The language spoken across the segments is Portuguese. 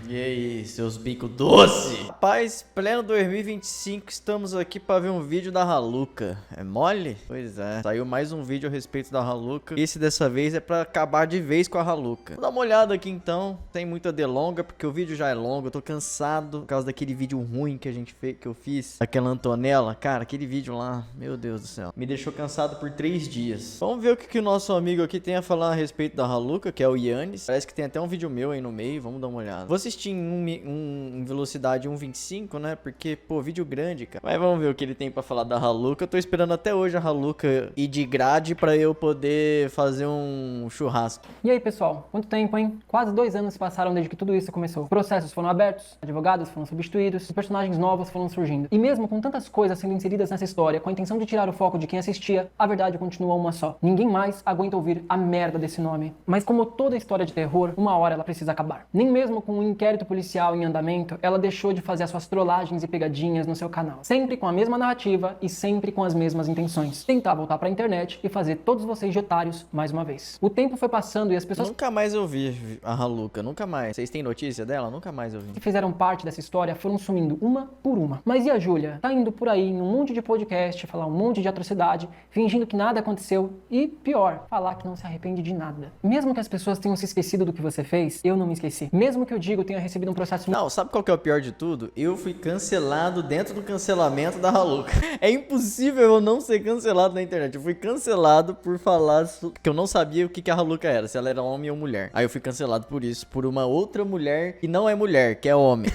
E aí, seus bicos doce? Rapaz, pleno 2025, estamos aqui pra ver um vídeo da Haluca. É mole? Pois é. Saiu mais um vídeo a respeito da Haluca. Esse dessa vez é pra acabar de vez com a Haluca. Vou dar uma olhada aqui então, sem muita delonga, porque o vídeo já é longo. Eu tô cansado por causa daquele vídeo ruim que a gente fez, que eu fiz. Aquela Antonella. Cara, aquele vídeo lá, meu Deus do céu. Me deixou cansado por 3 dias. Vamos ver o que o nosso amigo aqui tem a falar a respeito da Haluca, que é o Yannis. Parece que tem até um vídeo meu aí no meio. Vamos dar uma olhada. Vou assistir em velocidade 1.25, né? Porque, pô, vídeo grande, cara. Mas vamos ver o que ele tem pra falar da Haluca. Eu tô esperando até hoje a Haluca ir de grade pra eu poder fazer um churrasco. E aí, pessoal? Quanto tempo, hein? Quase 2 anos se passaram desde que tudo isso começou. Processos foram abertos, advogados foram substituídos, e personagens novos foram surgindo. E mesmo com tantas coisas sendo inseridas nessa história, com a intenção de tirar o foco de quem assistia, a verdade continua uma só. Ninguém mais aguenta ouvir a merda desse nome. Mas como toda história de terror, uma hora ela precisa acabar. Nem mesmo com um inquérito policial em andamento, ela deixou de fazer as suas trollagens e pegadinhas no seu canal. Sempre com a mesma narrativa e sempre com as mesmas intenções. Tentar voltar pra internet e fazer todos vocês de otários mais uma vez. O tempo foi passando e as pessoas Nunca mais eu vi a Haluca, nunca mais. Vocês têm notícia dela? Nunca mais eu vi. que fizeram parte dessa história foram sumindo uma por uma. Mas e a Júlia? Tá indo por aí em um monte de podcast, falar um monte de atrocidade, fingindo que nada aconteceu e, pior, falar que não se arrepende de nada. Mesmo que as pessoas tenham se esquecido do que você fez, eu não me esqueci. Mesmo que o Digo tenha recebido um processo... Não, sabe qual que é o pior de tudo? Eu fui cancelado dentro do cancelamento da Haluca. É impossível eu não ser cancelado na internet. Eu fui cancelado por falar que eu não sabia o que a Haluca era, se ela era homem ou mulher. Aí eu fui cancelado por isso, por uma outra mulher que não é mulher, que é homem.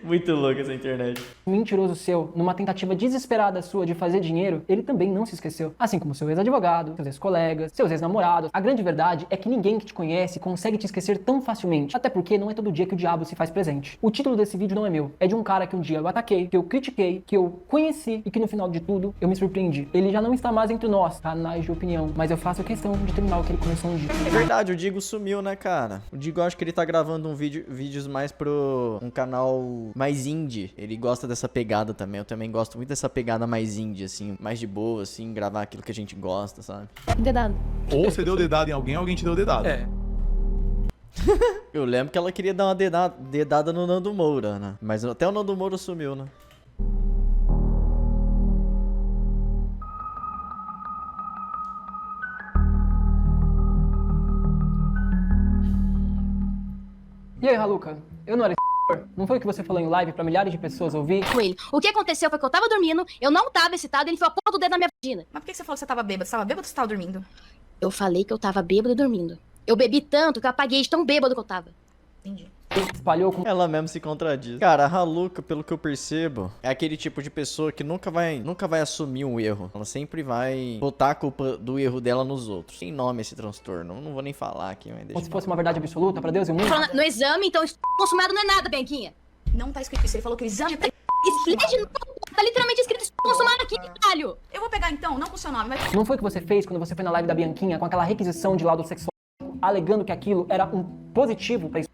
Muito louco essa internet. mentiroso seu, numa tentativa desesperada sua de fazer dinheiro, ele também não se esqueceu. Assim como seu ex-advogado, seus ex-colegas, seus ex-namorados. A grande verdade é que ninguém que te conhece consegue te esquecer tão facilmente. Até porque não é todo dia que o diabo se faz presente. O título desse vídeo não é meu. É de um cara que um dia eu ataquei, que eu critiquei, que eu conheci e que no final de tudo eu me surpreendi. Ele já não está mais entre nós, canais de opinião, mas eu faço questão de terminar o que ele começou um dia. É verdade, o Digo sumiu, né, cara? O Digo, eu acho que ele tá gravando vídeos mais pro um canal mais indie. Ele gosta dessa pegada também. Eu também gosto muito dessa pegada mais indie, assim, mais de boa, assim, gravar aquilo que a gente gosta, sabe? Dedado. Ou você deu dedado em alguém, alguém te deu dedado. É. Eu lembro que ela queria dar uma dedada no Nando Moura, né? Mas até o Nando Moura sumiu, né? E aí, Haluca? Eu não era Não foi o que você falou em live pra milhares de pessoas ouvir? Com ele. O que aconteceu foi que eu tava dormindo, eu não tava excitado, ele enfiou a ponta do dedo na minha vagina. Mas por que você falou que você tava bêbado? Você tava bêbado ou você tava dormindo? Eu falei que eu tava bêbado e dormindo. Eu bebi tanto que eu apaguei de tão bêbado que eu tava. Entendi. Espalhou com Ela mesmo se contradiz. Cara, a Haluca, pelo que eu percebo, é aquele tipo de pessoa que nunca vai assumir um erro. Ela sempre vai botar a culpa do erro dela nos outros. Tem nome esse transtorno. Não vou nem falar aqui, mas como deixa. se fosse uma verdade absoluta pra Deus e o mundo. Falando no exame, então isso consumado não é nada, Bianquinha. Não tá escrito isso. Ele falou que o exame tá... Explica de novo. Tá literalmente escrito isso consumado aqui, caralho. Eu vou pegar então, não com o seu nome, mas... Não foi o que você fez quando você foi na live da Bianquinha com aquela requisição de laudo sexual, alegando que aquilo era um positivo pra isso?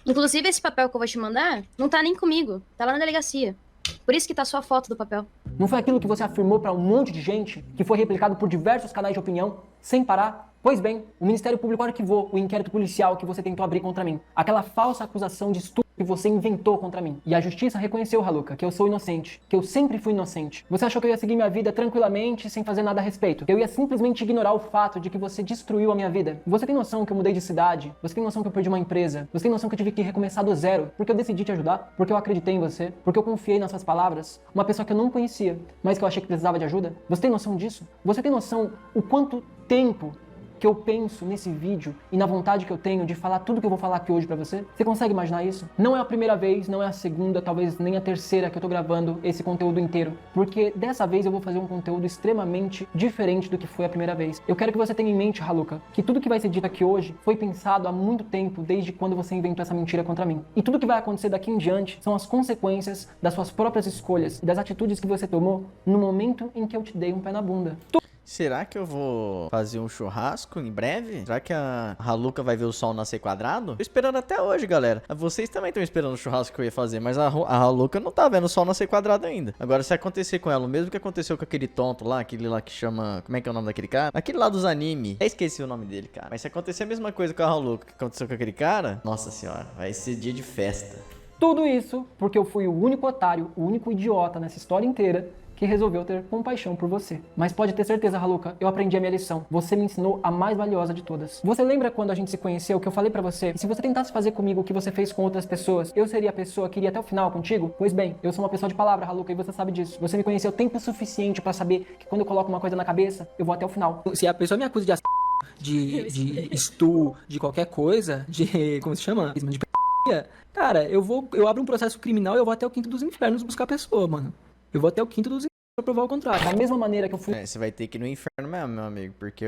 Inclusive, esse papel que eu vou te mandar não tá nem comigo. Tá lá na delegacia. Por isso que tá só a foto do papel. Não foi aquilo que você afirmou pra um monte de gente, que foi replicado por diversos canais de opinião, sem parar? Pois bem, o Ministério Público arquivou o inquérito policial que você tentou abrir contra mim. Aquela falsa acusação de estupro que você inventou contra mim. E a justiça reconheceu, Haluca, que eu sou inocente, que eu sempre fui inocente. Você achou que eu ia seguir minha vida tranquilamente, sem fazer nada a respeito. Que eu ia simplesmente ignorar o fato de que você destruiu a minha vida. Você tem noção que eu mudei de cidade? Você tem noção que eu perdi uma empresa? Você tem noção que eu tive que recomeçar do zero? Porque eu decidi te ajudar? Porque eu acreditei em você? Porque eu confiei nas suas palavras? Uma pessoa que eu não conhecia, mas que eu achei que precisava de ajuda? Você tem noção disso? Você tem noção o quanto tempo que eu penso nesse vídeo e na vontade que eu tenho de falar tudo que eu vou falar aqui hoje pra você? Você consegue imaginar isso? Não é a primeira vez, não é a segunda, talvez nem a terceira que eu tô gravando esse conteúdo inteiro, porque dessa vez eu vou fazer um conteúdo extremamente diferente do que foi a primeira vez. Eu quero que você tenha em mente, Haluca, que tudo que vai ser dito aqui hoje foi pensado há muito tempo, desde quando você inventou essa mentira contra mim. E tudo que vai acontecer daqui em diante são as consequências das suas próprias escolhas e das atitudes que você tomou no momento em que eu te dei um pé na bunda. Será que eu vou fazer um churrasco em breve? Será que a Haluka vai ver o sol nascer quadrado? Tô esperando até hoje, galera. Vocês também estão esperando o churrasco que eu ia fazer, mas a Haluka não tá vendo o sol nascer quadrado ainda. Agora, se acontecer com ela, o mesmo que aconteceu com aquele tonto lá, aquele lá que chama... Como é que é o nome daquele cara? Aquele lá dos anime. Eu esqueci o nome dele, cara. Mas se acontecer a mesma coisa com a Haluka que aconteceu com aquele cara, nossa senhora, vai ser dia de festa. Tudo isso porque eu fui o único otário, o único idiota nessa história inteira que resolveu ter compaixão por você. Mas pode ter certeza, Haluka, eu aprendi a minha lição. Você me ensinou a mais valiosa de todas. Você lembra quando a gente se conheceu que eu falei pra você? E se você tentasse fazer comigo o que você fez com outras pessoas, eu seria a pessoa que iria até o final contigo? Pois bem, eu sou uma pessoa de palavra, Haluka, e você sabe disso. Você me conheceu tempo suficiente pra saber que quando eu coloco uma coisa na cabeça, eu vou até o final. Se a pessoa me acusa de estu, de qualquer coisa, de... como se chama? De cara, eu abro um processo criminal e eu vou até o quinto dos infernos buscar a pessoa, mano. Eu vou até o quinto dos infernos pra provar o contrário. Da mesma maneira que eu fui Você vai ter que ir no inferno mesmo, meu amigo, porque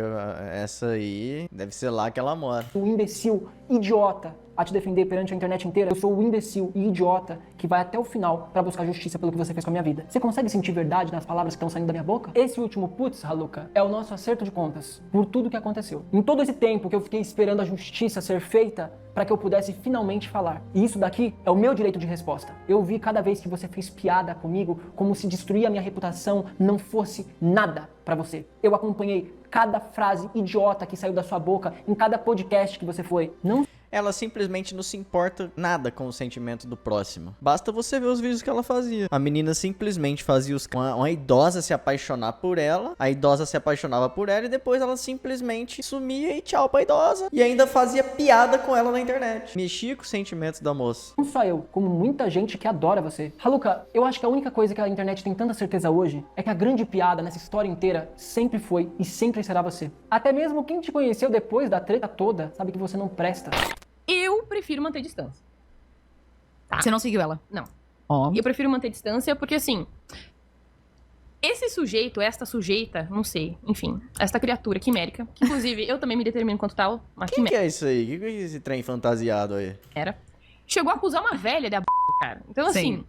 essa aí deve ser lá que ela mora. o imbecil, idiota, a te defender perante a internet inteira, eu sou o imbecil e idiota que vai até o final pra buscar justiça pelo que você fez com a minha vida. Você consegue sentir verdade nas palavras que estão saindo da minha boca? Esse último putz, Haluka, é o nosso acerto de contas por tudo que aconteceu. Em todo esse tempo que eu fiquei esperando a justiça ser feita pra que eu pudesse finalmente falar. E isso daqui é o meu direito de resposta. Eu vi cada vez que você fez piada comigo como se destruir a minha reputação não fosse nada pra você. Eu acompanhei cada frase idiota que saiu da sua boca em cada podcast que você foi. Não Ela simplesmente não se importa nada com o sentimento do próximo. Basta você ver os vídeos que ela fazia. A menina simplesmente fazia uma idosa se apaixonar por ela, a idosa se apaixonava por ela e depois ela simplesmente sumia e tchau pra idosa. E ainda fazia piada com ela na internet. Mexia com os sentimentos da moça. Não só eu, como muita gente que adora você. Haluka, eu acho que a única coisa que a internet tem tanta certeza hoje é que a grande piada nessa história inteira sempre foi e sempre será você. Até mesmo quem te conheceu depois da treta toda sabe que você não presta. Eu prefiro manter distância. Você não seguiu ela? Não. Ó. Eu prefiro manter distância porque, assim... Esse sujeito, esta sujeita, não sei, enfim, esta criatura quimérica, que inclusive eu também me determino quanto tal, uma O que quimérica é isso aí? O que é esse trem fantasiado aí? era, chegou a acusar uma velha de cara. Então, assim,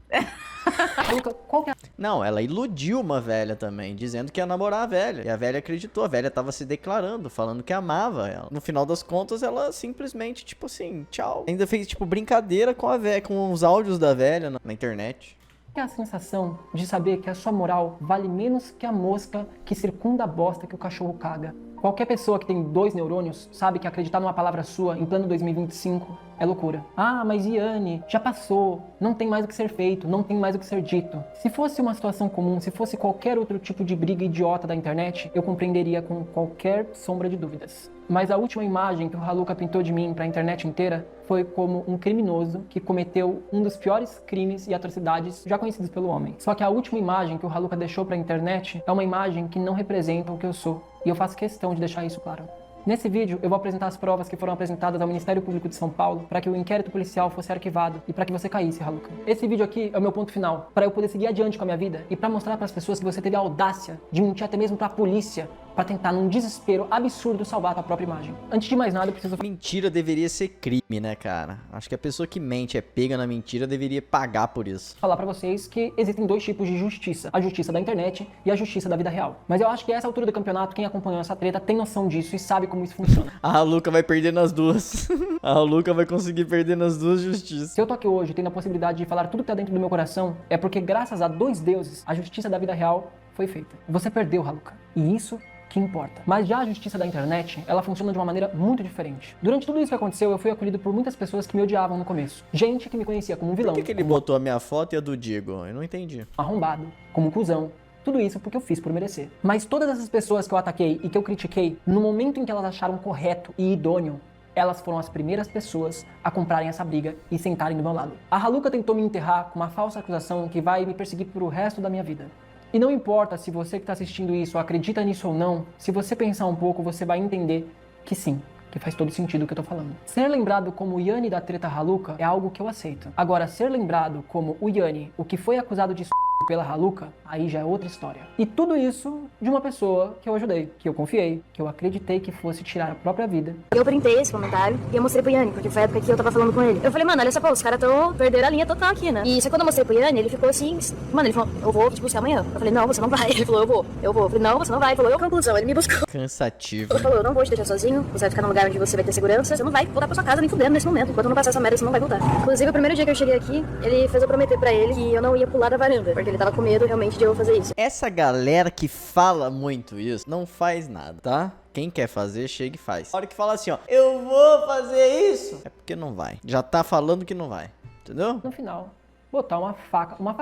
Haluka, qual que é Não, ela iludiu uma velha também, dizendo que ia namorar a velha. E a velha acreditou, a velha tava se declarando, falando que amava ela. No final das contas, ela simplesmente, tipo assim, tchau. Ainda fez, tipo, brincadeira com a velha, com os áudios da velha na internet. a sensação de saber que a sua moral vale menos que a mosca que circunda a bosta que o cachorro caga? Qualquer pessoa que tem 2 neurônios sabe que acreditar numa palavra sua em plano 2025 é loucura. Ah, mas Iane, já passou, não tem mais o que ser feito, não tem mais o que ser dito. Se fosse uma situação comum, se fosse qualquer outro tipo de briga idiota da internet, eu compreenderia com qualquer sombra de dúvidas. Mas a última imagem que o Haluka pintou de mim para a internet inteira foi como um criminoso que cometeu um dos piores crimes e atrocidades já conhecidos pelo homem. Só que a última imagem que o Haluka deixou para a internet é uma imagem que não representa o que eu sou. E eu faço questão de deixar isso claro. Nesse vídeo, eu vou apresentar as provas que foram apresentadas ao Ministério Público de São Paulo para que o inquérito policial fosse arquivado e para que você caísse, Haluka. Esse vídeo aqui é o meu ponto final, para eu poder seguir adiante com a minha vida e para mostrar para as pessoas que você teve a audácia de mentir até mesmo para a polícia para tentar, num desespero absurdo, salvar a tua própria imagem. Antes de mais nada, eu preciso... Mentira deveria ser crime, né, cara? Acho que a pessoa que mente, é pega na mentira, deveria pagar por isso. falar pra vocês que existem 2 tipos de justiça. A justiça da internet e a justiça da vida real. Mas eu acho que a essa altura do campeonato, quem acompanhou essa treta tem noção disso e sabe como isso funciona. A Haluka vai perder nas duas. A Haluka vai conseguir perder nas duas justiças. Se eu tô aqui hoje tendo a possibilidade de falar tudo que tá dentro do meu coração, é porque graças a 2 deuses, a justiça da vida real foi feita. Você perdeu, Haluka. E isso que importa. Mas já a justiça da internet, ela funciona de uma maneira muito diferente. Durante tudo isso que aconteceu, eu fui acolhido por muitas pessoas que me odiavam no começo. Gente que me conhecia como um vilão, Por que ele botou a minha foto e a do Diego? Eu não entendi. arrombado, como um cuzão. Tudo isso porque eu fiz por merecer. Mas todas essas pessoas que eu ataquei e que eu critiquei, no momento em que elas acharam correto e idôneo, elas foram as primeiras pessoas a comprarem essa briga e sentarem do meu lado. A Haluka tentou me enterrar com uma falsa acusação que vai me perseguir pro resto da minha vida. E não importa se você que está assistindo isso acredita nisso ou não, se você pensar um pouco, você vai entender que sim, que faz todo sentido o que eu tô falando. Ser lembrado como o Yanni da treta Haluca é algo que eu aceito. Agora, ser lembrado como o Yanni, o que foi acusado de pela Haluca, aí já é outra história. E tudo isso de uma pessoa que eu ajudei, que eu confiei, que eu acreditei que fosse tirar a própria vida. Eu printei esse comentário e eu mostrei pro Yanni, porque foi a época que eu tava falando com ele. Eu falei, mano, olha só, pô, os caras perderam a linha total aqui, né? E só que quando eu mostrei pro Yanni, ele ficou assim, mano, ele falou, eu vou te buscar amanhã. Eu falei, não, você não vai. Ele falou, eu vou. Eu falei, não, você não vai. Ele falou, conclusão, ele me buscou. Cansativo. Ele falou, eu não vou te deixar sozinho, você vai ficar num lugar onde você vai ter segurança, você não vai voltar pra sua casa nem fudendo nesse momento. Enquanto não passar essa merda, você não vai voltar. Inclusive, o primeiro dia que eu cheguei aqui, ele fez eu prometer pra ele que eu não ia pular da varanda, porque ele tava com medo realmente de eu fazer isso. Essa galera que fala muito isso, não faz nada, tá? Quem quer fazer, chega e faz. A hora que fala assim, ó, eu vou fazer isso, é porque não vai. Já tá falando que não vai, entendeu? No final, botar um facão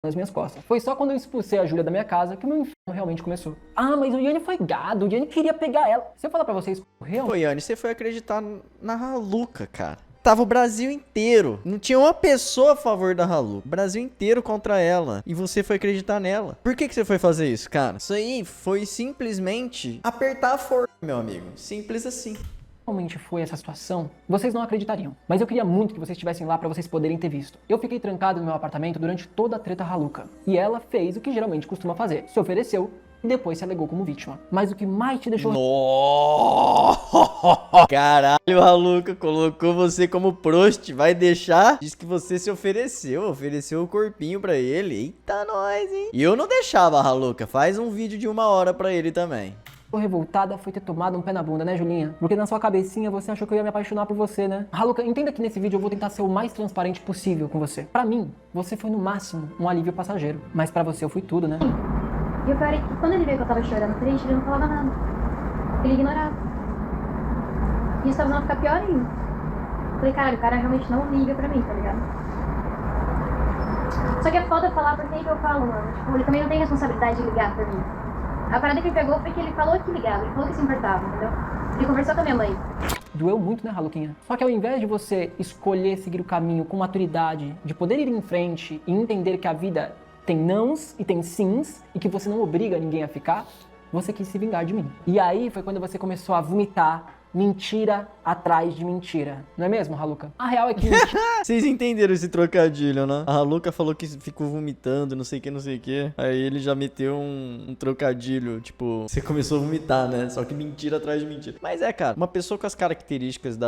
nas minhas costas. Foi só quando eu expulsei a Júlia da minha casa que o meu inferno realmente começou. Ah, mas o Yanni foi gado, o Yanni queria pegar ela. Se eu falar pra vocês, realmente... Pô, Yanni, você foi acreditar na Haluca, cara. Tava o Brasil inteiro. Não tinha uma pessoa a favor da Haluca. O Brasil inteiro contra ela. E você foi acreditar nela. Por que você foi fazer isso, cara? Isso aí foi simplesmente apertar a força, meu amigo. Simples assim. Realmente foi essa situação, vocês não acreditariam. Mas eu queria muito que vocês estivessem lá pra vocês poderem ter visto. Eu fiquei trancado no meu apartamento durante toda a treta Haluca. E ela fez o que geralmente costuma fazer. Se ofereceu e depois se alegou como vítima. Mas o que mais te deixou... Nossa! Caralho, Haluca colocou você como prost. Vai deixar? Diz que você se ofereceu o corpinho pra ele. Eita, nós, hein? E eu não deixava, Haluca. Faz um vídeo de 1 hora pra ele também. revoltada foi ter tomado um pé na bunda, né, Julinha? Porque na sua cabecinha você achou que eu ia me apaixonar por você, né? Haluca, entenda que nesse vídeo eu vou tentar ser o mais transparente possível com você. Pra mim, você foi no máximo um alívio passageiro. Mas pra você eu fui tudo, né? E o pior é que quando ele viu que eu tava chorando triste, ele não falava nada. Ele ignorava. E isso tava não ficar pior ainda. Falei, cara, o cara realmente não liga pra mim, tá ligado? Só que é foda falar por quem que eu falo, mano. Tipo, ele também não tem responsabilidade de ligar pra mim. A parada que ele pegou foi que ele falou que ligava, ele falou que se importava, entendeu? Ele conversou com a minha mãe. Doeu muito, né, Haluquinha? Só que ao invés de você escolher seguir o caminho com maturidade, de poder ir em frente e entender que a vida tem nãos e tem sims, e que você não obriga ninguém a ficar, você quis se vingar de mim. E aí foi quando você começou a vomitar mentira atrás de mentira. Não é mesmo, Haluca? A real é que... Vocês entenderam esse trocadilho, né? A Haluca falou que ficou vomitando, não sei o que, não sei o que. Aí ele já meteu um trocadilho, tipo... Você começou a vomitar, né? Só que mentira atrás de mentira. Mas é, cara, uma pessoa com as características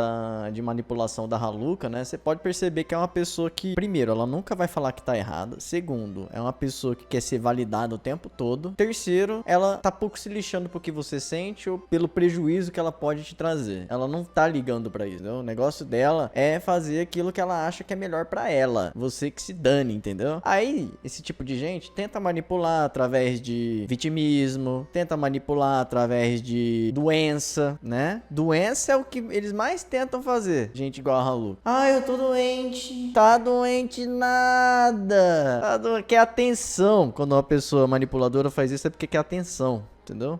de manipulação da Haluca, né? Você pode perceber que é uma pessoa que... Primeiro, ela nunca vai falar que tá errada. Segundo, é uma pessoa que quer ser validada o tempo todo. Terceiro, ela tá pouco se lixando pro que você sente ou pelo prejuízo que ela pode te trazer. Ela não tá ligando pra isso, entendeu? O negócio dela é fazer aquilo que ela acha que é melhor pra ela. Você que se dane, entendeu? Aí, esse tipo de gente tenta manipular através de vitimismo, tenta manipular através de doença, né? Doença é o que eles mais tentam fazer. Gente igual a Haluca. Ah, eu tô doente. Tá doente nada. Quer atenção. Quando uma pessoa manipuladora faz isso é porque quer atenção, entendeu?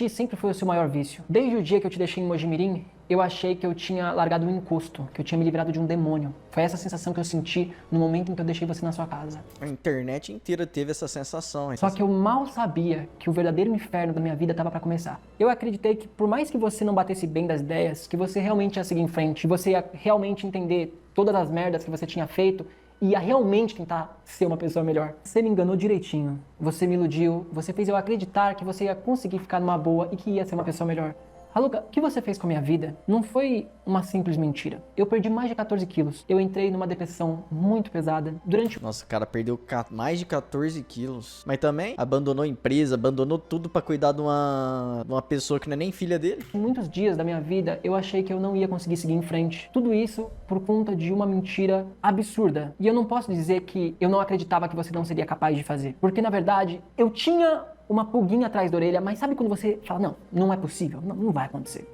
Sempre foi o seu maior vício. Desde o dia que eu te deixei em Mojimirim, eu achei que eu tinha largado um encosto, que eu tinha me livrado de um demônio. Foi essa sensação que eu senti no momento em que eu deixei você na sua casa. A internet inteira teve essa sensação. Só que eu mal sabia que o verdadeiro inferno da minha vida estava para começar. Eu acreditei que por mais que você não batesse bem das ideias, que você realmente ia seguir em frente, que você ia realmente entender todas as merdas que você tinha feito, ia realmente tentar ser uma pessoa melhor. Você me enganou direitinho, você me iludiu, você fez eu acreditar que você ia conseguir ficar numa boa e que ia ser uma pessoa melhor. Haluca, o que você fez com a minha vida não foi uma simples mentira. Eu perdi mais de 14 quilos. Eu entrei numa depressão muito pesada durante... Nossa, o cara perdeu mais de 14 quilos. Mas também abandonou a empresa, abandonou tudo pra cuidar de uma pessoa que não é nem filha dele. Muitos dias da minha vida eu achei que eu não ia conseguir seguir em frente. Tudo isso por conta de uma mentira absurda. E eu não posso dizer que eu não acreditava que você não seria capaz de fazer. Porque na verdade eu tinha uma pulguinha atrás da orelha, mas sabe quando você fala, não é possível, não vai acontecer.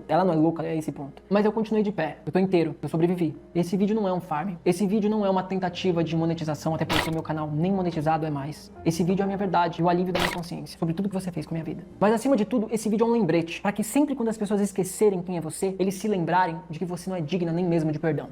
Ela não é louca, é esse ponto. Mas eu continuei de pé, eu tô inteiro, eu sobrevivi. Esse vídeo não é um farm, esse vídeo não é uma tentativa de monetização, até porque o meu canal nem monetizado é mais. Esse vídeo é a minha verdade, o alívio da minha consciência, sobre tudo que você fez com a minha vida. Mas acima de tudo, esse vídeo é um lembrete, para que sempre quando as pessoas esquecerem quem é você, eles se lembrarem de que você não é digna nem mesmo de perdão.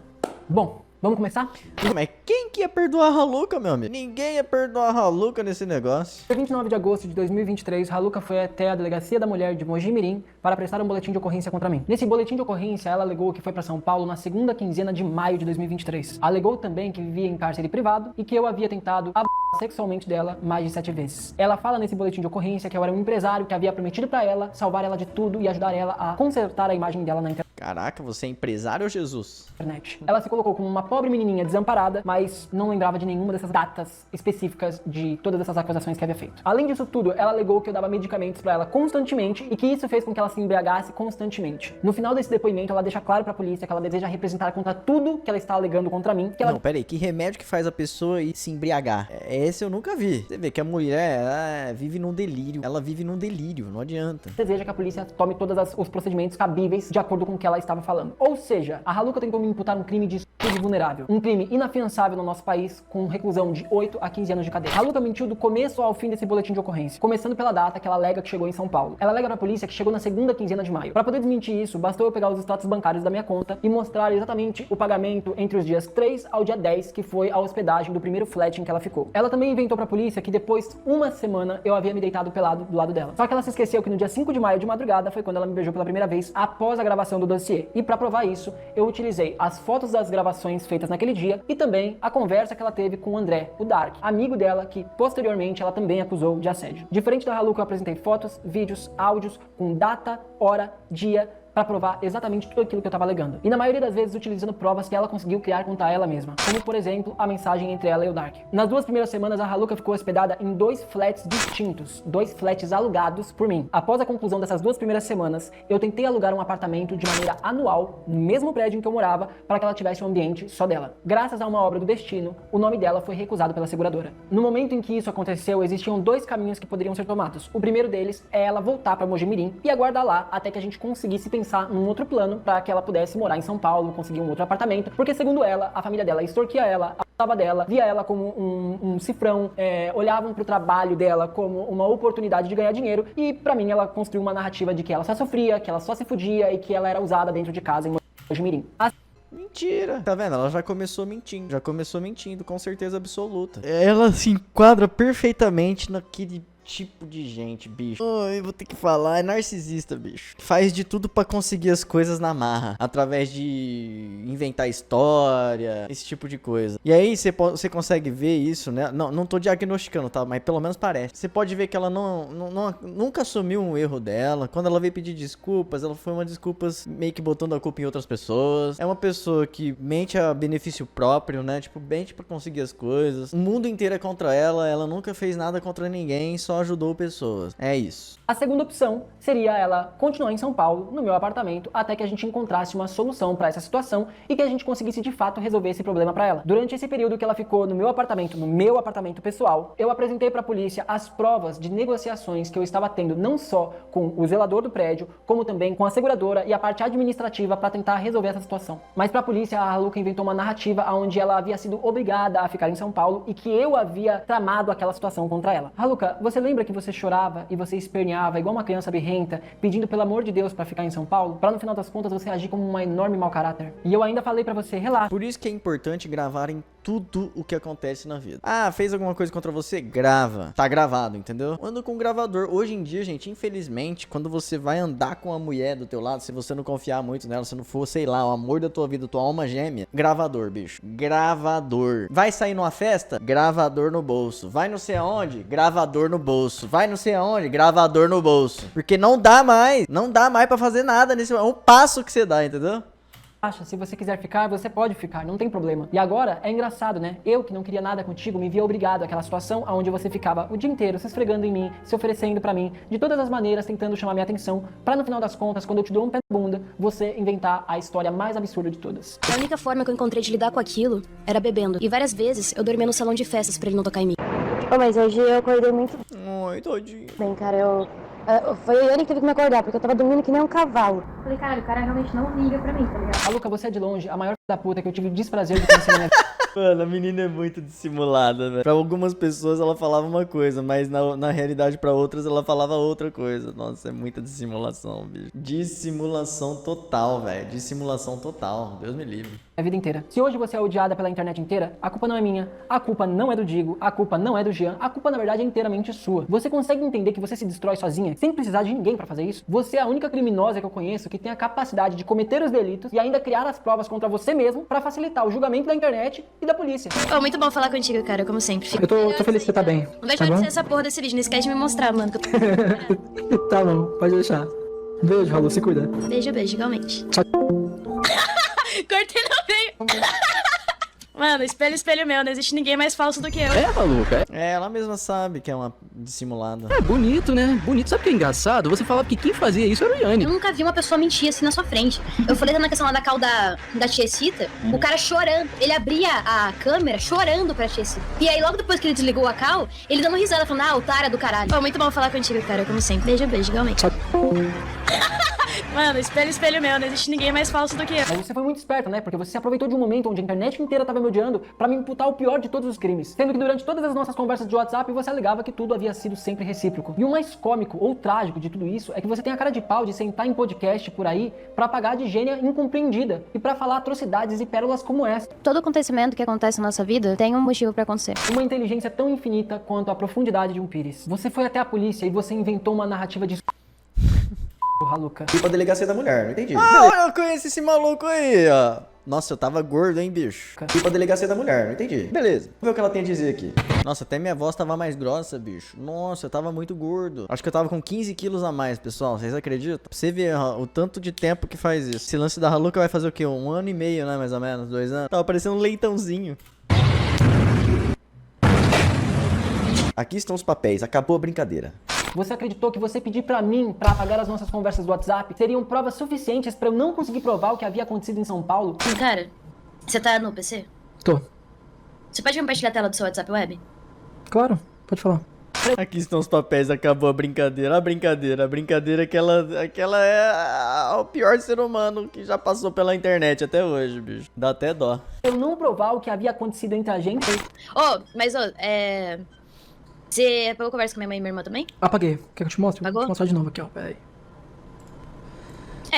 Bom, vamos começar? Mas quem que ia perdoar a Haluka, meu amigo? Ninguém ia perdoar a Haluka nesse negócio. Dia 29 de agosto de 2023, Haluka foi até a Delegacia da Mulher de Mojimirim para prestar um boletim de ocorrência contra mim. Nesse boletim de ocorrência, ela alegou que foi para São Paulo na segunda quinzena de maio de 2023. Alegou também que vivia em cárcere privado e que eu havia tentado sexualmente dela mais de 7 vezes. Ela fala nesse boletim de ocorrência que eu era um empresário que havia prometido para ela salvar ela de tudo e ajudar ela a consertar a imagem dela na internet. Caraca, você é empresário ou Jesus? Ela se colocou como uma pobre menininha desamparada, mas não lembrava de nenhuma dessas datas específicas de todas essas acusações que havia feito. Além disso tudo, ela alegou que eu dava medicamentos pra ela constantemente e que isso fez com que ela se embriagasse constantemente. No final desse depoimento, ela deixa claro pra polícia que ela deseja representar contra tudo que ela está alegando contra mim. Que ela... Não, pera aí, que remédio que faz a pessoa ir se embriagar? Esse eu nunca vi. Você vê que a mulher, ela vive num delírio. Ela vive num delírio, não adianta. Deseja que a polícia tome todos os procedimentos cabíveis de acordo com o que ela estava falando. Ou seja, a Haluka tentou me imputar um crime de estupro vulnerável. Um crime inafiançável no nosso país, com reclusão de 8 a 15 anos de cadeia. A Haluka mentiu do começo ao fim desse boletim de ocorrência, começando pela data que ela alega que chegou em São Paulo. Ela alega pra polícia que chegou na segunda quinzena de maio. Para poder desmentir isso, bastou eu pegar os extratos bancários da minha conta e mostrar exatamente o pagamento entre os dias 3 ao dia 10, que foi a hospedagem do primeiro flat em que ela ficou. Ela também inventou pra polícia que depois, uma semana, eu havia me deitado pelado do lado dela. Só que ela se esqueceu que no dia 5 de maio de madrugada foi quando ela me beijou pela primeira vez após a gravação do dossiê. E pra provar isso, eu utilizei as fotos das gravações feitas naquele dia e também a conversa que ela teve com o André, o Dark, amigo dela, que posteriormente ela também acusou de assédio. Diferente da Haluka, eu apresentei fotos, vídeos, áudios com data, hora, dia, para provar exatamente tudo aquilo que eu tava alegando. E na maioria das vezes utilizando provas que ela conseguiu criar contra ela mesma. Como, por exemplo, a mensagem entre ela e o Dark. Nas 2 primeiras semanas, a Haluka ficou hospedada em 2 flats distintos. 2 flats alugados por mim. Após a conclusão dessas 2 primeiras semanas, eu tentei alugar um apartamento de maneira anual, no mesmo prédio em que eu morava, para que ela tivesse um ambiente só dela. Graças a uma obra do destino, o nome dela foi recusado pela seguradora. No momento em que isso aconteceu, existiam 2 caminhos que poderiam ser tomados. O primeiro deles é ela voltar para Mojimirim e aguardar lá até que a gente conseguisse pensar num outro plano para que ela pudesse morar em São Paulo, conseguir um outro apartamento, porque segundo ela, a família dela extorquia ela, abusava dela, via ela como um cifrão, olhavam pro trabalho dela como uma oportunidade de ganhar dinheiro e pra mim ela construiu uma narrativa de que ela só sofria, que ela só se fudia e que ela era usada dentro de casa em Mojimirim. Mentira. Tá vendo? Ela já começou mentindo, com certeza absoluta. Ela se enquadra perfeitamente naquele tipo de gente, bicho. Oi, vou ter que falar, é narcisista, bicho. Faz de tudo pra conseguir as coisas na marra, através de inventar história, esse tipo de coisa. E aí você consegue ver isso, né? Não tô diagnosticando, tá? Mas pelo menos parece. Você pode ver que ela nunca assumiu um erro dela. Quando ela veio pedir desculpas, ela foi uma desculpas meio que botando a culpa em outras pessoas. É uma pessoa que mente a benefício próprio, né? Tipo, mente pra conseguir as coisas. O mundo inteiro é contra ela, ela nunca fez nada contra ninguém, só ajudou pessoas. É isso. A segunda opção seria ela continuar em São Paulo, no meu apartamento, até que a gente encontrasse uma solução para essa situação e que a gente conseguisse de fato resolver esse problema para ela. Durante esse período que ela ficou no meu apartamento pessoal, eu apresentei para a polícia as provas de negociações que eu estava tendo não só com o zelador do prédio, como também com a seguradora e a parte administrativa para tentar resolver essa situação. Mas para a polícia, a Haluka inventou uma narrativa onde ela havia sido obrigada a ficar em São Paulo e que eu havia tramado aquela situação contra ela. Haluka, você lembra que você chorava e você esperneava igual uma criança birrenta, pedindo pelo amor de Deus pra ficar em São Paulo? Pra no final das contas você agir como uma enorme mau caráter. E eu ainda falei pra você, relaxa. Por isso que é importante gravar em tudo o que acontece na vida. Ah, fez alguma coisa contra você? Grava. Tá gravado, entendeu? Anda com um gravador. Hoje em dia, gente, infelizmente, quando você vai andar com uma mulher do teu lado, se você não confiar muito nela, se não for, sei lá, o amor da tua vida, tua alma gêmea, gravador, bicho. Gravador. Vai sair numa festa? Gravador no bolso. Vai não sei aonde? Gravador no bolso. Vai não sei aonde? Gravador no bolso. Porque não dá mais. Não dá mais pra fazer nada nesse... É um passo que você dá, entendeu? Se você quiser ficar, você pode ficar, não tem problema. E agora, é engraçado, né? Eu, que não queria nada contigo, me via obrigado àquela situação onde você ficava o dia inteiro se esfregando em mim, se oferecendo pra mim, de todas as maneiras, tentando chamar minha atenção, pra no final das contas, quando eu te dou um pé na bunda, você inventar a história mais absurda de todas. A única forma que eu encontrei de lidar com aquilo era bebendo. E várias vezes eu dormia no salão de festas pra ele não tocar em mim. Mas hoje eu acordei muito Ai, tadinho. bem, cara. Foi a Yane que teve que me acordar, porque eu tava dormindo que nem um cavalo. Falei, caralho, o cara realmente não liga pra mim, tá ligado? Haluka, você é de longe a maior da puta que eu tive o desprazer de conhecer na minha vida. Mano, a menina é muito dissimulada, velho. Pra algumas pessoas ela falava uma coisa, mas na realidade pra outras ela falava outra coisa. Nossa, é muita dissimulação, bicho. Dissimulação total, velho. Dissimulação total. Deus me livre. A vida inteira. Se hoje você é odiada pela internet inteira, a culpa não é minha, a culpa não é do Digo, a culpa não é do Jean, a culpa na verdade é inteiramente sua. Você consegue entender que você se destrói sozinha, sem precisar de ninguém pra fazer isso? Você é a única criminosa que eu conheço que tem a capacidade de cometer os delitos e ainda criar as provas contra você mesmo pra facilitar o julgamento da internet e da polícia. Ô, muito bom falar contigo, cara, como sempre. Eu tô feliz que você tá bem. Não deixa Tá de bom? ser essa porra desse vídeo, não esquece de me mostrar, mano. Que eu Tá bom, pode deixar. Beijo, Ralu, se cuida. Beijo, beijo, igualmente. Tchau. Cortei no meio. Mano, espelho meu, não existe ninguém mais falso do que eu. É, maluca, É, ela mesma sabe que é uma dissimulada. é bonito, né? Bonito. Sabe o que é engraçado? Você falava que quem fazia isso era o Yanni. Eu nunca vi uma pessoa mentir assim na sua frente. Eu falei na questão lá da cal da Tiecita, o cara chorando. Ele abria a câmera chorando pra Tiecita. E aí, logo depois que ele desligou a cal, ele dando risada, falando, ah, otária do caralho. Pô, muito bom falar contigo, cara, como sempre. Beijo, beijo, igualmente. Mano, espelho meu, não existe ninguém mais falso do que eu. Mas você foi muito esperto, né? Porque você se aproveitou de um momento onde a internet inteira tava me odiando pra me imputar o pior de todos os crimes. Sendo que durante todas as nossas conversas de WhatsApp você alegava que tudo havia sido sempre recíproco. E o mais cômico ou trágico de tudo isso é que você tem a cara de pau de sentar em podcast por aí pra pagar de gênia incompreendida e pra falar atrocidades e pérolas como essa. Todo acontecimento que acontece na nossa vida tem um motivo pra acontecer. Uma inteligência tão infinita quanto a profundidade de um pires. Você foi até a polícia e você inventou uma narrativa de Raluca. Fui pra delegacia da mulher, não entendi. Ah, eu conheço esse maluco aí, ó. Nossa, eu tava gordo, hein, bicho. Fui pra delegacia da mulher, não entendi. Beleza, vamos ver o que ela tem a dizer aqui. Nossa, até minha voz tava mais grossa, bicho. Nossa, eu tava muito gordo. Acho que eu tava com 15 quilos a mais, pessoal. Vocês acreditam? Pra você ver ó, o tanto de tempo que faz isso. Esse lance da Raluca vai fazer o quê? 1 ano e meio, né, mais ou menos? 2 anos. Tava parecendo um leitãozinho. Aqui estão os papéis. Acabou a brincadeira. Você acreditou que você pedir pra mim pra apagar as nossas conversas do WhatsApp seriam provas suficientes pra eu não conseguir provar o que havia acontecido em São Paulo? Cara, você tá no PC? Tô. Você pode compartilhar a tela do seu WhatsApp web? Claro, pode falar. Aqui estão os papéis, acabou a brincadeira. A brincadeira é que ela é o pior ser humano que já passou pela internet até hoje, bicho. Dá até dó. Eu não provar o que havia acontecido entre a gente. Você apagou conversa com minha mãe e minha irmã também? Apaguei. Quer que eu te mostre? Apagou? Vou te mostrar de novo aqui, ó. Pera aí.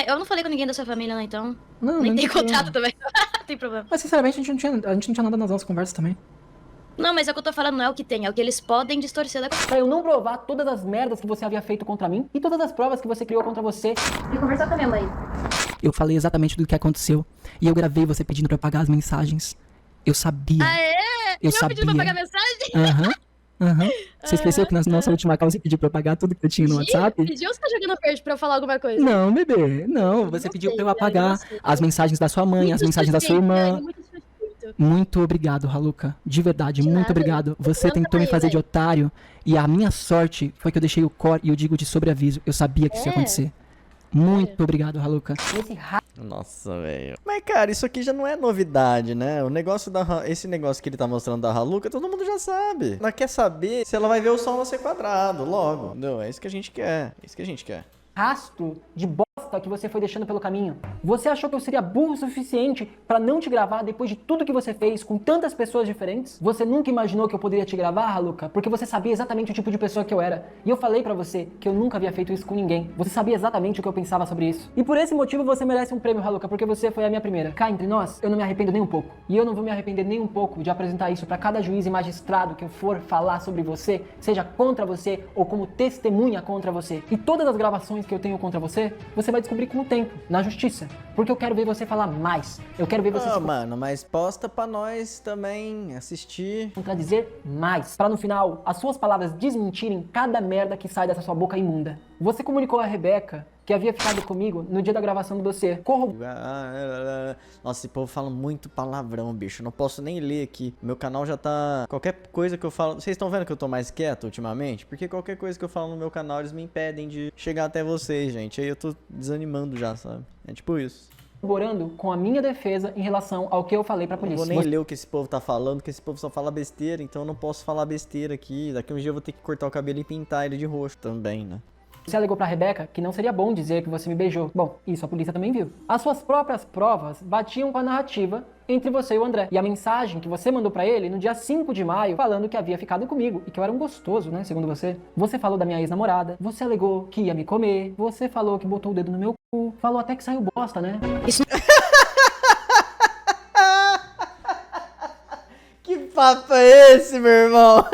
Eu não falei com ninguém da sua família, né, então. Não, Nem não tem tem contato também. Não tem problema. Mas sinceramente, a gente não tinha nada nas nossas conversas também. Não, mas é o que eu tô falando, não é o que tem, é o que eles podem distorcer da Pra eu não provar todas as merdas que você havia feito contra mim e todas as provas que você criou contra você. E conversar com a minha mãe. Eu falei exatamente do que aconteceu. E eu gravei você pedindo pra eu apagar as mensagens. Eu sabia. Ah, é? Eu Já sabia. pediu pra pagar mensagem? Aham. Aham. Você esqueceu que na nossa última call você pediu pra eu apagar tudo que eu tinha no WhatsApp? Pediu ou você tá jogando verde pra eu falar alguma coisa? Não, bebê. Não, você Não pediu sei, pra eu cara, apagar não sei. as mensagens da sua mãe, as mensagens da sua irmã. Muito suspeito. Muito obrigado, Raluca. De verdade, De muito nada. obrigado. Você Não, tentou me aí, fazer de velho. otário. E a minha sorte foi que eu deixei o core e eu digo de sobreaviso. Eu sabia que isso ia É? acontecer. Muito obrigado, Raluca. Esse raio Nossa, velho. Mas, cara, isso aqui já não é novidade, né? O negócio esse negócio que ele tá mostrando da Raluca, todo mundo já sabe. Ela quer saber se ela vai ver o sol nascer quadrado, logo. Entendeu? É isso que a gente quer. É isso que a gente quer. rastro de bosta que você foi deixando pelo caminho. Você achou que eu seria burro o suficiente pra não te gravar depois de tudo que você fez com tantas pessoas diferentes? Você nunca imaginou que eu poderia te gravar, Raluca? Porque você sabia exatamente o tipo de pessoa que eu era. E eu falei pra você que eu nunca havia feito isso com ninguém. Você sabia exatamente o que eu pensava sobre isso. E por esse motivo você merece um prêmio, Raluca, porque você foi a minha primeira. Cá entre nós, eu não me arrependo nem um pouco. E eu não vou me arrepender nem um pouco de apresentar isso pra cada juiz e magistrado que eu for falar sobre você, seja contra você ou como testemunha contra você. E todas as gravações que eu tenho contra você, você vai descobrir com o tempo, na justiça. Porque eu quero ver você falar mais. Eu quero ver você se mano, mas posta pra nós também assistir. contradizer mais. Pra no final, as suas palavras desmentirem cada merda que sai dessa sua boca imunda. Você comunicou a Rebeca que havia ficado comigo no dia da gravação do dossiê. Nossa, esse povo fala muito palavrão, bicho. Não posso nem ler aqui. Meu canal já tá... Qualquer coisa que eu falo... Vocês estão vendo que eu tô mais quieto ultimamente? Porque qualquer coisa que eu falo no meu canal, eles me impedem de chegar até vocês, gente. Aí eu tô desanimando já, sabe? É tipo isso. Corroborando com a minha defesa em relação ao que eu falei pra Não polícia. vou nem ler o que esse povo tá falando, que esse povo só fala besteira, então eu não posso falar besteira aqui. Daqui um dia eu vou ter que cortar o cabelo e pintar ele de roxo também, né? Você alegou pra Rebeca que não seria bom dizer que você me beijou. Bom, isso a polícia também viu. As suas próprias provas batiam com a narrativa entre você e o André. E a mensagem que você mandou pra ele no dia 5 de maio, falando que havia ficado comigo e que eu era um gostoso, né, segundo você. Você falou da minha ex-namorada, você alegou que ia me comer, você falou que botou o dedo no meu cu, falou até que saiu bosta, né? Que papo é esse, meu irmão?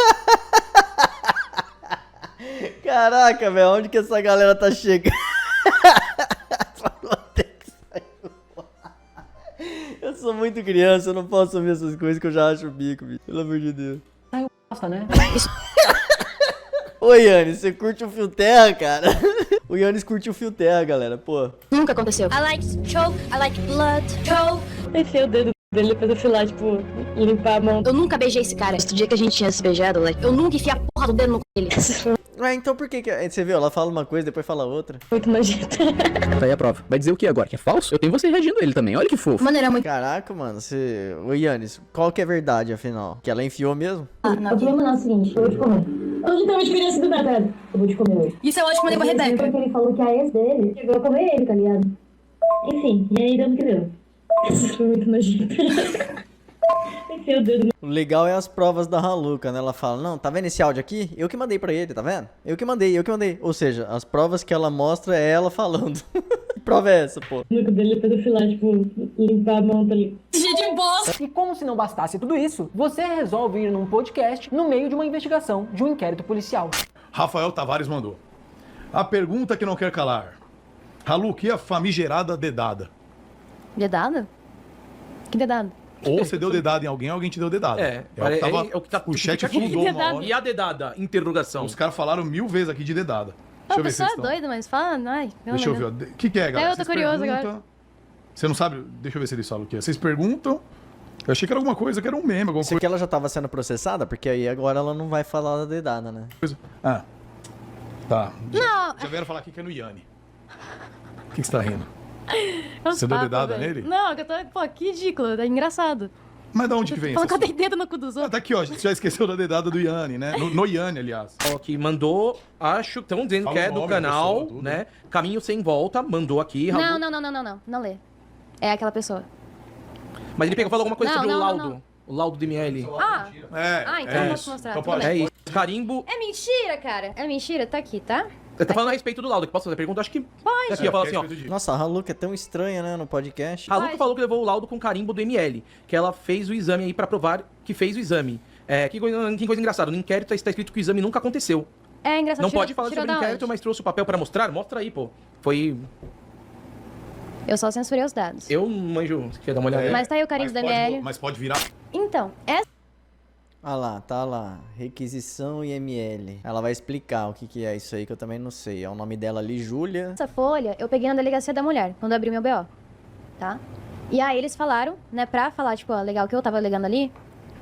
Caraca, velho, onde que essa galera tá chegando? Falou até que saiu. Eu sou muito criança, eu não posso ouvir essas coisas que eu já acho o bico, bicho. Pelo amor de Deus. Saiu bosta, né? Ô, Yannis, você curte o fio terra, cara? O Yannis curte o fio terra, galera, pô. Nunca aconteceu. I like choke, I like blood, choke. Pensei o dedo dele depois eu fui lá, tipo, limpar a mão. Eu nunca beijei esse cara. Esse dia que a gente tinha se beijado, like, eu nunca enfiei a porra do dedo no cu dele. Ué, então por que você viu? Ela fala uma coisa, depois fala outra. Muito nojento. Tá aí a prova. Vai dizer o que agora? Que é falso? Eu tenho você reagindo ele também. Olha que fofo. Mano, era muito... Caraca, mano, você... Ô, Yannis, qual que é a verdade, afinal? Que ela enfiou mesmo? O problema não é o seguinte, eu vou te comer. Hoje tem uma experiência do mercado. Eu vou te comer hoje. Isso é ótimo que eu mandei pra Rebeca. Porque ele falou que a ex dele chegou a comer ele, tá ligado? Enfim, e aí deu no que deu. Isso foi muito nojento. Pensei o dedo. O legal é as provas da Haluca, né? Ela fala, não, tá vendo esse áudio aqui? Eu que mandei pra ele, tá vendo? Eu que mandei. Ou seja, as provas que ela mostra é ela falando. Que prova é essa, pô? No cu dele depois eu fui lá, tipo, limpar a mão, tá ligado? de bosta. E como se não bastasse tudo isso, você resolve ir num podcast no meio de uma investigação de um inquérito policial. Rafael Tavares mandou. A pergunta que não quer calar. Haluca, e a famigerada dedada? Dedada? Que dedada? Ou você deu dedada em alguém, alguém te deu dedada. O que tá O chat fludou uma hora. E a dedada? Interrogação. Os caras falaram 1000 vezes aqui de dedada. A pessoa é doida, mas fala, ai, Deixa eu ver. O que é, galera? Eu tô curioso agora. Você não sabe? Deixa eu ver se eles falam o que é. Vocês perguntam. Eu achei que era alguma coisa, que era um meme, alguma Isso aqui ela já tava sendo processada? Porque aí agora ela não vai falar da dedada, né? coisa. Ah. Tá. Não. Já vieram falar aqui que é no Yanni. O que você tá rindo? Os Você deu papos, dedada velho. nele? Não, que eu tô... Pô, que ridículo, é engraçado. Mas de onde vem Falando que essa eu dei dedo no cu dos Ah, outros. tá aqui, ó. A gente já esqueceu da dedada do Yanni, né? No Yanni, aliás. Que mandou, acho, estão dizendo Fala que é o nome do da canal, pessoa, tudo. né? Caminho Sem Volta, mandou aqui. Não lê. É aquela pessoa. Mas ele falou alguma coisa Não, sobre o não, laudo. não. O laudo do ML. Então eu posso mostrar. Então tudo pode. bem. É isso. Carimbo. É mentira, cara. É mentira, tá aqui, tá? Você tá falando a respeito do laudo, que posso fazer a pergunta? Acho que pode. Aqui, eu falo assim, ó. Nossa, a Haluca é tão estranha, né, no podcast. A Luca falou que levou o laudo com carimbo do ML, que ela fez o exame aí pra provar que fez o exame. Que coisa engraçada, no inquérito está escrito que o exame nunca aconteceu. É engraçado. Não pode falar sobre o inquérito, mas trouxe o papel pra mostrar? Mostra aí, pô. Foi... Eu só censurei os dados. Eu não manjo, você quer dar uma olhada? Mas tá aí o carimbo do ML. Mas pode virar. Então, essa Ah lá, tá lá. Requisição IML. Ela vai explicar o que que é isso aí, que eu também não sei. É o nome dela ali, Júlia. folha eu peguei na delegacia da mulher, quando eu abri meu BO. Tá? E aí eles falaram, né, pra falar, tipo, ó, legal, que eu tava alegando ali,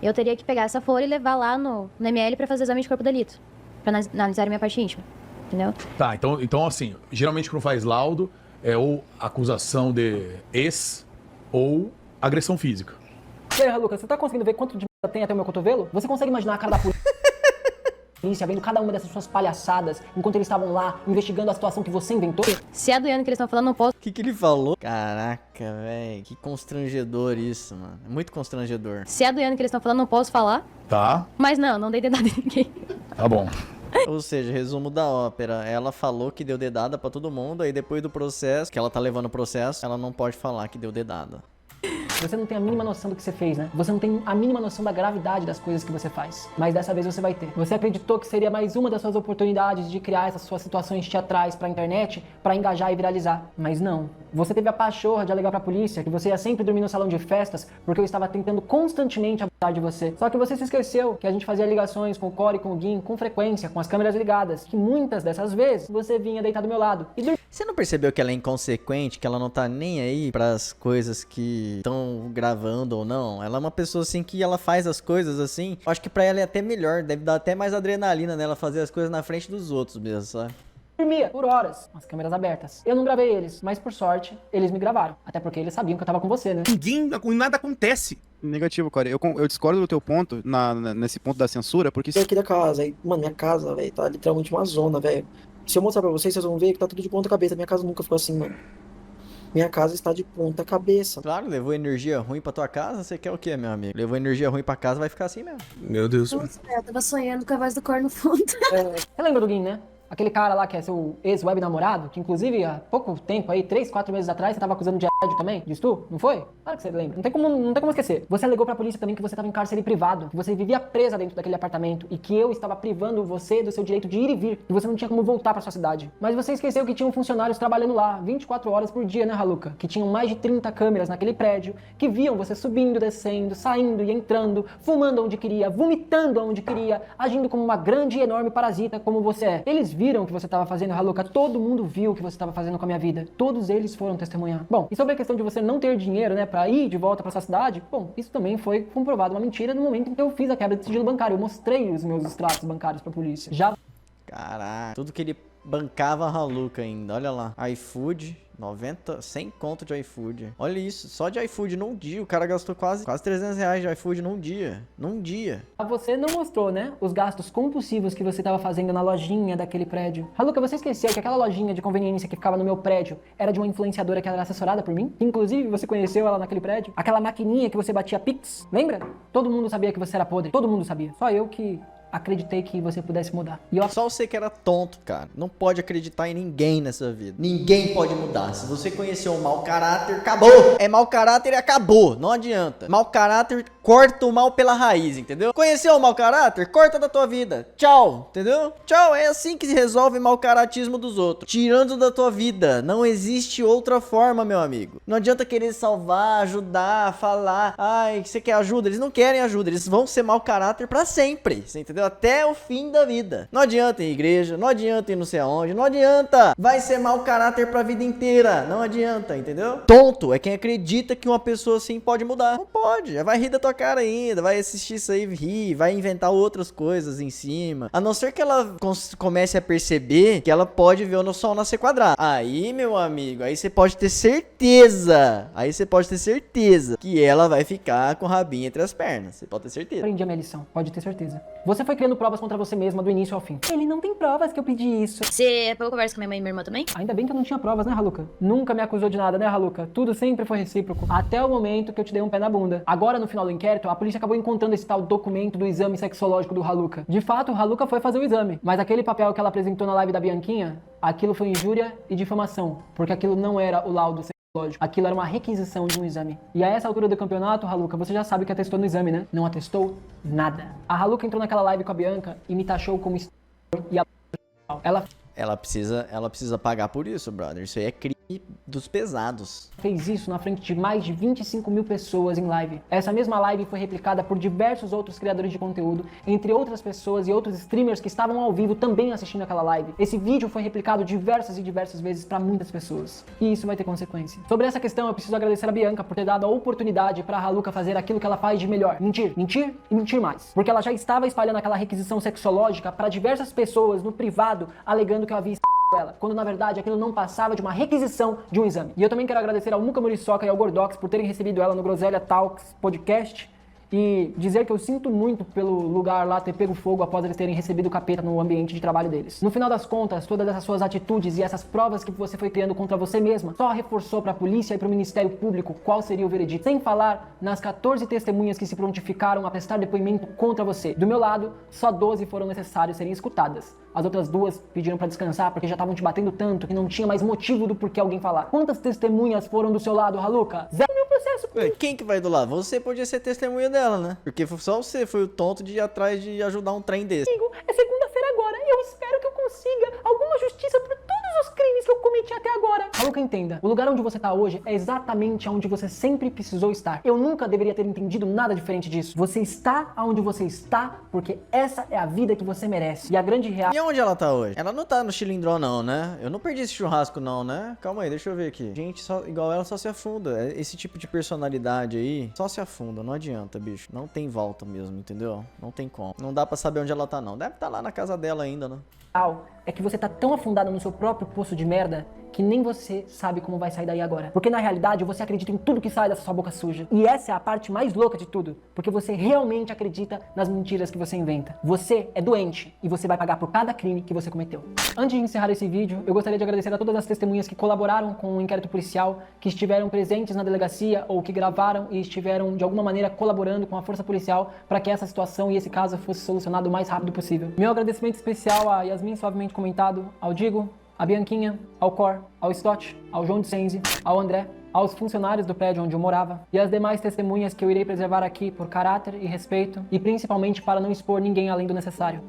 eu teria que pegar essa folha e levar lá no ML pra fazer exame de corpo de delito. Pra analisar a minha parte íntima. Entendeu? Tá, então assim, geralmente quando faz laudo, é ou acusação de ex ou agressão física. E aí, Lucas, você tá conseguindo ver quanto de merda tem até o meu cotovelo? Você consegue imaginar a cara da polícia vendo cada uma dessas suas palhaçadas enquanto eles estavam lá investigando a situação que você inventou? Se é do Ian que eles estão falando, não posso. O que que ele falou? Caraca, velho. Que constrangedor isso, mano. É muito constrangedor. Se é do Ian que eles estão falando, não posso falar. Tá, Mas não dei dedada em ninguém. tá bom. Ou seja, resumo da ópera. Ela falou que deu dedada pra todo mundo, aí depois do processo, que ela tá levando o processo, ela não pode falar que deu dedada. Você não tem a mínima noção do que você fez, né? Você não tem a mínima noção da gravidade das coisas que você faz. Mas dessa vez você vai ter. Você acreditou que seria mais uma das suas oportunidades de criar essas suas situações teatrais pra internet, pra engajar e viralizar. Mas não. Você teve a pachorra de alegar pra polícia que você ia sempre dormir no salão de festas porque eu estava tentando constantemente abusar de você. Só que você se esqueceu que a gente fazia ligações com o Core e com o Guim com frequência, com as câmeras ligadas. Que muitas dessas vezes você vinha deitar do meu lado e dormia. Você não percebeu que ela é inconsequente, que ela não tá nem aí pras coisas que estão gravando ou não? Ela é uma pessoa assim que ela faz as coisas assim. Eu acho que pra ela é até melhor, deve dar até mais adrenalina nela fazer as coisas na frente dos outros mesmo, sabe? Dormia por horas, com as câmeras abertas. Eu não gravei eles, mas por sorte, eles me gravaram. Até porque eles sabiam que eu tava com você, né? Nada acontece. Negativo, Core. Eu discordo do teu ponto, nesse ponto da censura, porque... Eu aqui da casa, aí, mano, minha casa, velho, tá literalmente uma zona, velho. Se eu mostrar pra vocês, vocês vão ver que tá tudo de ponta cabeça. Minha casa nunca ficou assim, mano. Minha casa está de ponta cabeça. Claro, levou energia ruim pra tua casa, você quer o quê, meu amigo? Levou energia ruim pra casa, vai ficar assim mesmo. Meu Deus. Nossa, eu tava sonhando com a voz do Cor no fundo. Você lembra do Gui, né? Aquele cara lá que é seu ex-web namorado, que inclusive há pouco tempo aí, 3, 4 meses atrás, você tava acusando de assédio também? De estupro? Não foi? Claro que você lembra. Não tem como esquecer. Você alegou pra polícia também que você tava em cárcere privado, que você vivia presa dentro daquele apartamento e que eu estava privando você do seu direito de ir e vir, e você não tinha como voltar pra sua cidade. Mas você esqueceu que tinham funcionários trabalhando lá 24 horas por dia, né, Raluca? Que tinham mais de 30 câmeras naquele prédio, que viam você subindo, descendo, saindo e entrando, fumando onde queria, vomitando onde queria, agindo como uma grande e enorme parasita como você é. Eles viram o que você estava fazendo, Raluca, todo mundo viu o que você estava fazendo com a minha vida. Todos eles foram testemunhar. Bom, e sobre a questão de você não ter dinheiro, né, pra ir de volta pra sua cidade, bom, isso também foi comprovado uma mentira no momento em que eu fiz a quebra de sigilo bancário. Eu mostrei os meus extratos bancários pra polícia. Já... Caraca, tudo que ele bancava a Raluca ainda, olha lá. iFood, 100 conto de iFood. Olha isso, só de iFood num dia, o cara gastou quase 300 reais de iFood num dia. Você não mostrou, né, os gastos compulsivos que você estava fazendo na lojinha daquele prédio. Raluca, você esqueceu que aquela lojinha de conveniência que ficava no meu prédio era de uma influenciadora que era assessorada por mim? Inclusive, você conheceu ela naquele prédio? Aquela maquininha que você batia Pix, lembra? Todo mundo sabia que você era podre, todo mundo sabia. Só eu que acreditei que você pudesse mudar. E eu... Só você que era tonto, cara. Não pode acreditar em ninguém nessa vida. Ninguém pode mudar. Se você conheceu um mau caráter, acabou. É mau caráter e acabou. Não adianta. Mau caráter, corta o mal pela raiz, entendeu? Conheceu o mau caráter? Corta da tua vida. Tchau, entendeu? Tchau. É assim que se resolve mau caratismo dos outros. Tirando da tua vida. Não existe outra forma, meu amigo. Não adianta querer salvar, ajudar, falar. Ai, você quer ajuda? Eles não querem ajuda. Eles vão ser mau caráter pra sempre. Você entendeu? Até o fim da vida. Não adianta ir em igreja, não adianta ir não sei aonde, não adianta. Vai ser mau caráter pra vida inteira. Não adianta, entendeu? Tonto é quem acredita que uma pessoa assim pode mudar. Não pode. Vai rir da tua cara ainda, vai assistir isso aí, rir, vai inventar outras coisas em cima. A não ser que ela comece a perceber que ela pode ver o sol nascer quadrado. Aí, meu amigo, aí você pode ter certeza. Que ela vai ficar com o rabinho entre as pernas. Você pode ter certeza. Aprendi a minha lição, pode ter certeza. Você foi criando provas contra você mesma do início ao fim. Ele não tem provas que eu pedi isso. Você pegou conversa com minha mãe e minha irmã também? Ainda bem que eu não tinha provas, né, Raluca? Nunca me acusou de nada, né, Raluca? Tudo sempre foi recíproco. Até o momento que eu te dei um pé na bunda. Agora, no final do inquérito, a polícia acabou encontrando esse tal documento do exame sexológico do Raluca. De fato, o Raluca foi fazer o exame. Mas aquele papel que ela apresentou na live da Bianquinha, aquilo foi injúria e difamação. Porque aquilo não era o laudo sexológico. Aquilo era uma requisição de um exame. E a essa altura do campeonato, Raluca, você já sabe que atestou no exame, né? Não atestou nada. A Raluca entrou naquela live com a Bianca e me taxou como e ela precisa pagar por isso, brother. Isso aí é crime dos pesados. Fez isso na frente de mais de 25 mil pessoas em live. Essa mesma live foi replicada por diversos outros criadores de conteúdo, entre outras pessoas e outros streamers que estavam ao vivo também assistindo aquela live. Esse vídeo foi replicado diversas e diversas vezes para muitas pessoas. E isso vai ter consequência. Sobre essa questão, eu preciso agradecer a Bianca por ter dado a oportunidade para a Raluca fazer aquilo que ela faz de melhor. Mentir, mentir e mentir mais. Porque ela já estava espalhando aquela requisição sexológica para diversas pessoas no privado, alegando que eu havia ela, quando na verdade aquilo não passava de uma requisição de um exame. E eu também quero agradecer ao Muca Muriçoca e ao Gordox por terem recebido ela no Groselha Talks Podcast e dizer que eu sinto muito pelo lugar lá ter pego fogo após eles terem recebido o capeta no ambiente de trabalho deles. No final das contas, todas essas suas atitudes e essas provas que você foi criando contra você mesma só reforçou para a polícia e para o Ministério Público qual seria o veredito. Sem falar nas 14 testemunhas que se prontificaram a prestar depoimento contra você. Do meu lado, só 12 foram necessárias serem escutadas. As outras 2 pediram pra descansar porque já estavam te batendo tanto que não tinha mais motivo do porquê alguém falar. Quantas testemunhas foram do seu lado, Raluca? 0 mil processo. Quem que vai do lado? Você podia ser testemunha dela, né? Porque só você foi o tonto de ir atrás de ajudar um trem desse. É segunda-feira agora. Eu espero que eu consiga alguma justiça por todos os crimes que eu cometi até agora. Raluca, entenda. O lugar onde você tá hoje é exatamente onde você sempre precisou estar. Eu nunca deveria ter entendido nada diferente disso. Você está onde você está porque essa é a vida que você merece. E a grande real... E onde ela tá hoje? Ela não tá no Chilindró não, né? Eu não perdi esse churrasco não, né? Calma aí, deixa eu ver aqui. Gente só, igual ela só se afunda. Esse tipo de personalidade aí só se afunda, não adianta, bicho. Não tem volta mesmo, entendeu? Não tem como. Não dá pra saber onde ela tá não. Deve estar lá na casa dela ainda, né? é que você tá tão afundado no seu próprio poço de merda que nem você sabe como vai sair daí agora. Porque na realidade você acredita em tudo que sai dessa sua boca suja. E essa é a parte mais louca de tudo, porque você realmente acredita nas mentiras que você inventa. Você é doente e você vai pagar por cada crime que você cometeu. Antes de encerrar esse vídeo, eu gostaria de agradecer a todas as testemunhas que colaboraram com o inquérito policial, que estiveram presentes na delegacia ou que gravaram e estiveram de alguma maneira colaborando com a força policial para que essa situação e esse caso fosse solucionado o mais rápido possível. Meu agradecimento especial a Yasmin Suavemente Comentado, ao Digo, a Bianquinha, ao Cor, ao Stott, ao João de Senzi, ao André, aos funcionários do prédio onde eu morava e às demais testemunhas que eu irei preservar aqui por caráter e respeito e principalmente para não expor ninguém além do necessário.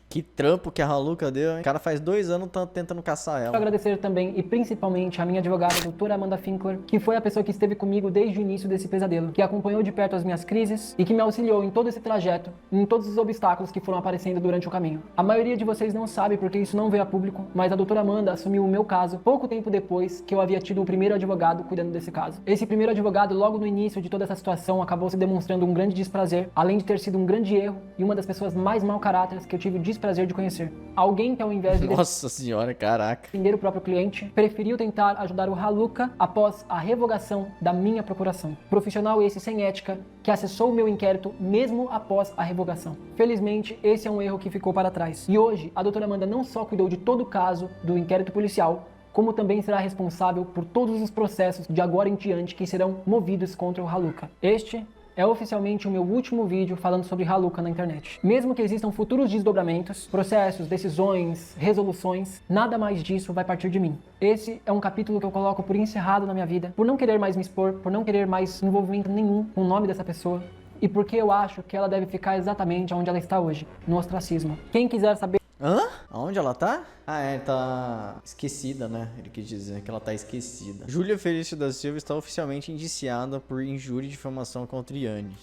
Que trampo que a Raluca deu, hein? O cara faz 2 anos tá tentando caçar ela. Quero agradecer também e principalmente a minha advogada, a doutora Amanda Finkler, que foi a pessoa que esteve comigo desde o início desse pesadelo, que acompanhou de perto as minhas crises e que me auxiliou em todo esse trajeto, em todos os obstáculos que foram aparecendo durante o caminho. A maioria de vocês não sabe porque isso não veio a público, mas a doutora Amanda assumiu o meu caso pouco tempo depois que eu havia tido o primeiro advogado cuidando desse caso. Esse primeiro advogado, logo no início de toda essa situação, acabou se demonstrando um grande desprazer, além de ter sido um grande erro e uma das pessoas mais mau caráteres que eu tive o desprazer de conhecer. Alguém que ao invés de Nossa senhora, caraca. defender o próprio cliente, preferiu tentar ajudar o Raluca após a revogação da minha procuração. Profissional esse sem ética, que acessou o meu inquérito mesmo após a revogação. Felizmente, esse é um erro que ficou para trás. E hoje, a doutora Amanda não só cuidou de todo o caso do inquérito policial, como também será responsável por todos os processos de agora em diante que serão movidos contra o Raluca. Este é oficialmente o meu último vídeo falando sobre Raluca na internet. Mesmo que existam futuros desdobramentos, processos, decisões, resoluções, nada mais disso vai partir de mim. Esse é um capítulo que eu coloco por encerrado na minha vida, por não querer mais me expor, por não querer mais envolvimento nenhum com o nome dessa pessoa, e porque eu acho que ela deve ficar exatamente onde ela está hoje, no ostracismo. Quem quiser saber... Hã? Aonde ela tá? Ah, é, tá esquecida, né? Ele quis dizer que ela tá esquecida. Júlia Felício da Silva está oficialmente indiciada por injúria e difamação contra Yannis.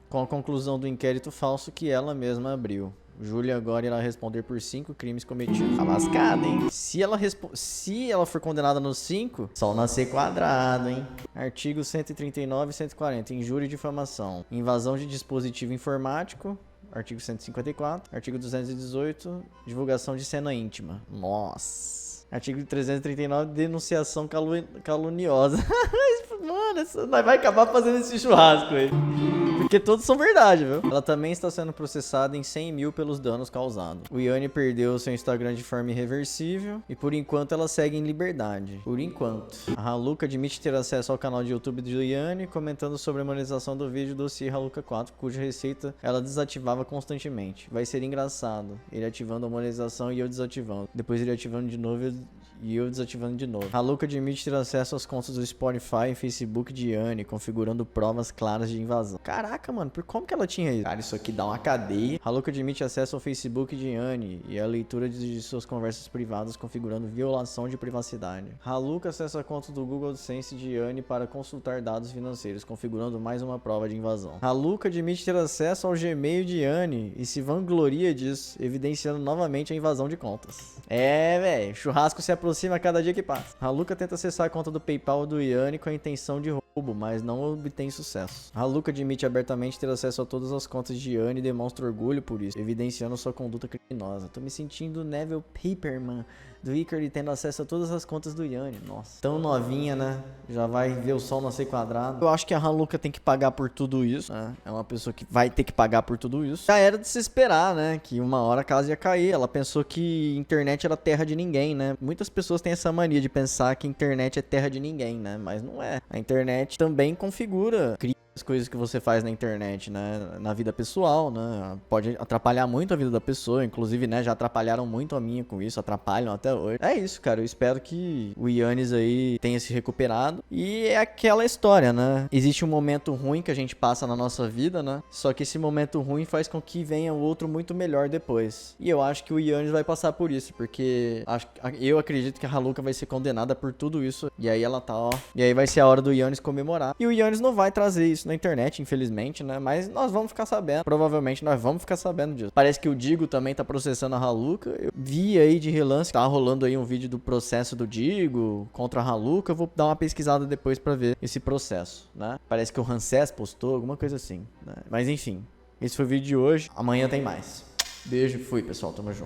Com a conclusão do inquérito falso que ela mesma abriu. Júlia agora irá responder por 5 crimes cometidos. Tá lascada, hein? Se ela for condenada nos 5, só nascer quadrado, hein? Artigo 139 e 140. Injúria e difamação. Invasão de dispositivo informático. Artigo 154. Artigo 218. Divulgação de cena íntima. Nossa. Artigo 339. Denunciação caluniosa. Mano, nós vai acabar fazendo esse churrasco aí. Porque todos são verdade, viu? Ela também está sendo processada em 100 mil pelos danos causados. O Yanni perdeu seu Instagram de forma irreversível e por enquanto ela segue em liberdade. Por enquanto. A Raluca admite ter acesso ao canal de YouTube do Yanni, comentando sobre a monetização do vídeo do Dossiê Raluca 4, cuja receita ela desativava constantemente. Vai ser engraçado. Ele ativando a monetização e eu desativando. Depois ele ativando de novo e eu desativando de novo. Raluca admite ter acesso às contas do Spotify e Facebook de Yanni, configurando provas claras de invasão. Caraca, mano, por como que ela tinha isso? Cara, isso aqui dá uma cadeia. Raluca admite acesso ao Facebook de Yanni e a leitura de suas conversas privadas, configurando violação de privacidade. Raluca acessa a conta do Google AdSense de Yanni para consultar dados financeiros, configurando mais uma prova de invasão. Raluca admite ter acesso ao Gmail de Yanni e se vangloria disso, evidenciando novamente a invasão de contas. É, velho, churrasco se aproxima a cada dia que passa. Raluca tenta acessar a conta do PayPal do Yanni com a intenção de roubo, mas não obtém sucesso. Raluca admite abertamente ter acesso a todas as contas de Yanni e demonstra orgulho por isso, evidenciando sua conduta criminosa. Tô me sentindo Neville Paperman do Icari tendo acesso a todas as contas do Yanni. Nossa, tão novinha, né? Já vai ver o sol nascer quadrado. Eu acho que a Raluca tem que pagar por tudo isso, né? É uma pessoa que vai ter que pagar por tudo isso. Já era de se esperar, né? Que uma hora a casa ia cair. Ela pensou que internet era terra de ninguém, né? Muitas pessoas têm essa mania de pensar que internet é terra de ninguém, né? Mas não é. A internet também configura as coisas que você faz na internet, né, na vida pessoal, né, pode atrapalhar muito a vida da pessoa, inclusive, né, já atrapalharam muito a minha com isso, atrapalham até hoje. É isso, cara, eu espero que o Yannis aí tenha se recuperado, e é aquela história, né, existe um momento ruim que a gente passa na nossa vida, né, só que esse momento ruim faz com que venha o outro muito melhor depois, e eu acho que o Yannis vai passar por isso, porque eu acredito que a Raluca vai ser condenada por tudo isso, e aí ela tá, ó, e aí vai ser a hora do Yannis comemorar, e o Yannis não vai trazer isso na internet, infelizmente, né? Mas nós vamos ficar sabendo. Provavelmente nós vamos ficar sabendo disso. Parece que o Digo também tá processando a Raluca. Eu vi aí de relance, tá rolando aí um vídeo do processo do Digo contra a Raluca. Eu vou dar uma pesquisada depois pra ver esse processo, né? Parece que o Ramsés postou, alguma coisa assim, né? Mas enfim. Esse foi o vídeo de hoje. Amanhã tem mais. Beijo, fui, pessoal. Tamo junto.